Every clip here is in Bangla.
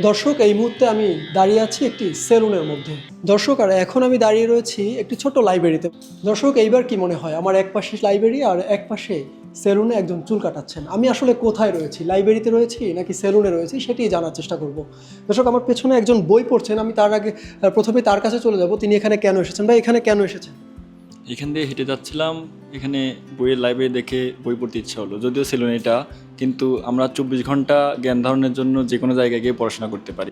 দর্শক, এই মুহূর্তে আমি দাঁড়িয়ে আছি একটি সেলুনের মধ্যে। দর্শক, আর এখন আমি দাঁড়িয়ে রয়েছি একটি ছোট্ট লাইব্রেরিতে। দর্শক, এইবার কি মনে হয়, আমার এক পাশে লাইব্রেরি আর এক পাশে সেলুনে একজন চুল কাটাচ্ছেন। আমি আসলে কোথায় রয়েছি, লাইব্রেরিতে রয়েছি নাকি সেলুনে রয়েছি, সেটি জানার চেষ্টা করব। দর্শক, আমার পেছনে একজন বই পড়ছেন। আমি তার আগে প্রথমে তার কাছে চলে যাব, তিনি এখানে কেন এসেছেন বা এখানে কেন এসেছেন। এখান দিয়ে হেঁটে যাচ্ছিলাম, এখানে বইয়ের লাইব্রেরি দেখে বই পড়তে ইচ্ছা হলো। যদিও ছিল না এটা, কিন্তু আমরা 24 ঘন্টা জ্ঞান ধারণের জন্য যে কোনো জায়গায় গিয়ে পড়াশোনা করতে পারি।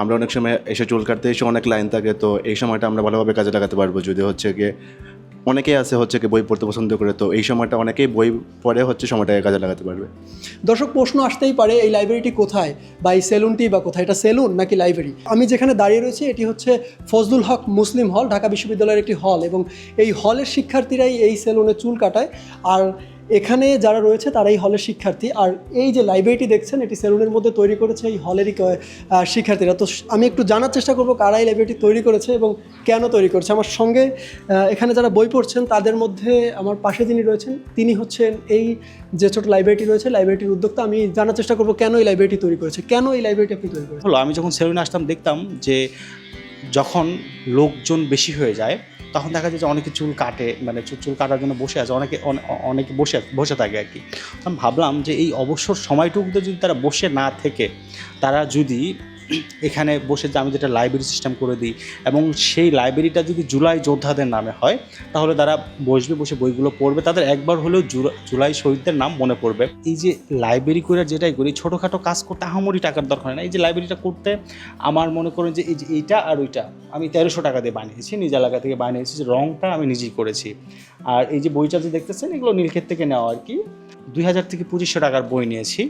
আমরা অনেক সময় এসে চুল কাটতে এসে অনেক লাইন থাকে, তো এই সময়টা আমরা ভালোভাবে কাজে লাগাতে পারবো। যদি হচ্ছে গিয়ে অনেকেই আছে হচ্ছে কি বই পড়তে পছন্দ করে, তো এই সময়টা অনেকেই বই পড়ে হচ্ছে সময়টাকে কাজে লাগাতে পারবে। দর্শক, প্রশ্ন আসতেই পারে এই লাইব্রেরিটি কোথায় বা এই সেলুনটি বা কোথায়, এটা সেলুন নাকি লাইব্রেরি। আমি যেখানে দাঁড়িয়ে রয়েছি এটি হচ্ছে ফজলুল হক মুসলিম হল, ঢাকা বিশ্ববিদ্যালয়ের একটি হল, এবং এই হলের শিক্ষার্থীরাই এই সেলুনে চুল কাটায়। আর এখানে যারা রয়েছে তারা এই হলের শিক্ষার্থী। আর এই যে লাইব্রেরিটি দেখছেন, এটি সেলুনের মধ্যে তৈরি করেছে এই হলেরই শিক্ষার্থীরা। তো আমি একটু জানার চেষ্টা করবো কারা এই লাইব্রেরিটি তৈরি করেছে এবং কেন তৈরি করেছে। আমার সঙ্গে এখানে যারা বই পড়ছেন তাদের মধ্যে আমার পাশে যিনি রয়েছেন তিনি হচ্ছেন এই যে ছোট লাইব্রেরিটি রয়েছে, লাইব্রেরিটির উদ্যোক্তা। আমি জানার চেষ্টা করবো কেন এই লাইব্রেরিটি তৈরি করেছে, কেন এই লাইব্রেরিটি আপনি তৈরি করেছেন। হলো আমি যখন সেলুনে আসতাম দেখতাম যে যখন লোকজন বেশি হয়ে যায় তখন দেখা যায় যে অনেকে চুল কাটে, মানে চুল কাটার জন্য বসে আছে, অনেকে বসে থাকে আর কি। আমি ভাবলাম যে এই অবসর সময়টুকুতে যদি তারা বসে না থেকে তারা যদি এখানে বসে, যে আমি যেটা লাইব্রেরি সিস্টেম করে দিই এবং সেই লাইব্রেরিটা যদি জুলাই যোদ্ধাদের নামে হয় তাহলে তারা বসে বইগুলো পড়বে, তাদের একবার হলেও জুলাই শহীদদের নাম মনে পড়বে। এই যে লাইব্রেরি করে যেটাই করি, ছোটোখাটো কাজ করতে আহামরি টাকার দরকার হয় না। এই যে লাইব্রেরিটা করতে আমার মনে করেন যে এই যে এইটা আর ওইটা আমি 1300 টাকা দিয়ে বানিয়েছি, নিজ এলাকা থেকে বানিয়েছি, যে রংটা আমি নিজেই করেছি। আর এই যে বইটা যে দেখতেছেন এগুলো নীলক্ষেত থেকে নেওয়া আর কি। 2000 থেকে 2500 টাকার বই নিয়েছি,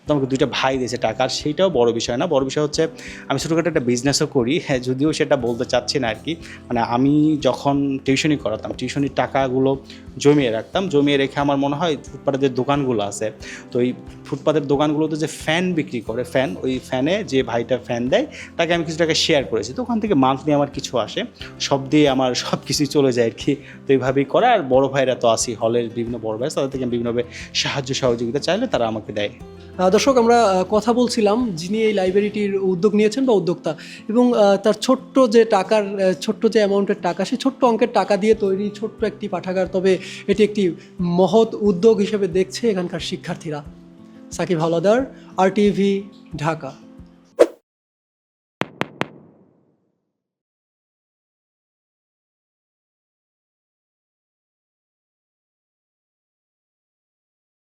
তো আমাকে দুইটা ভাই দিয়েছে টাকা। আর সেইটাও বড় বিষয় না, বড় বিষয় হচ্ছে আমি ছোটোখাটো একটা বিজনেসও করি, হ্যাঁ, যদিও সেটা বলতে চাচ্ছি না আর কি। মানে আমি যখন টিউশনি করাতাম, টিউশনির টাকাগুলো জমিয়ে রাখতাম, জমিয়ে রেখে আমার মনে হয় ফুটপাতের যে দোকানগুলো আছে, তো এই ফুটপাতের দোকানগুলোতে যে ফ্যান বিক্রি করে, ফ্যান, ওই ফ্যানে যে ভাইটা ফ্যান দেয় তাকে আমি কিছু টাকা শেয়ার করেছি। তো ওখান থেকে মান্থলি আমার কিছু আসে, সব দিয়ে আমার সব কিছুই চলে যায় আর কি। তো এইভাবেই করা। আর বড়ো ভাইরা তো আসি, হলের বিভিন্ন বড় ভাই, তাদের থেকে বিভিন্নভাবে সাহায্য সহযোগিতা চাইলে তারা আমাকে দেয়। দর্শক, আমরা কথা বলছিলাম যিনি এই লাইব্রেরিটির উদ্যোগ নিয়েছেন বা উদ্যোক্তা, এবং তার ছোট্ট যে অ্যামাউন্টের টাকা, সেই ছোট্ট অঙ্কের টাকা দিয়ে তৈরি ছোট্ট একটি পাঠাগার। তবে এটি একটি মহৎ উদ্যোগ হিসেবে দেখছে এখানকার শিক্ষার্থীরা। সাকিব হাওলাদার, RTV, ঢাকা।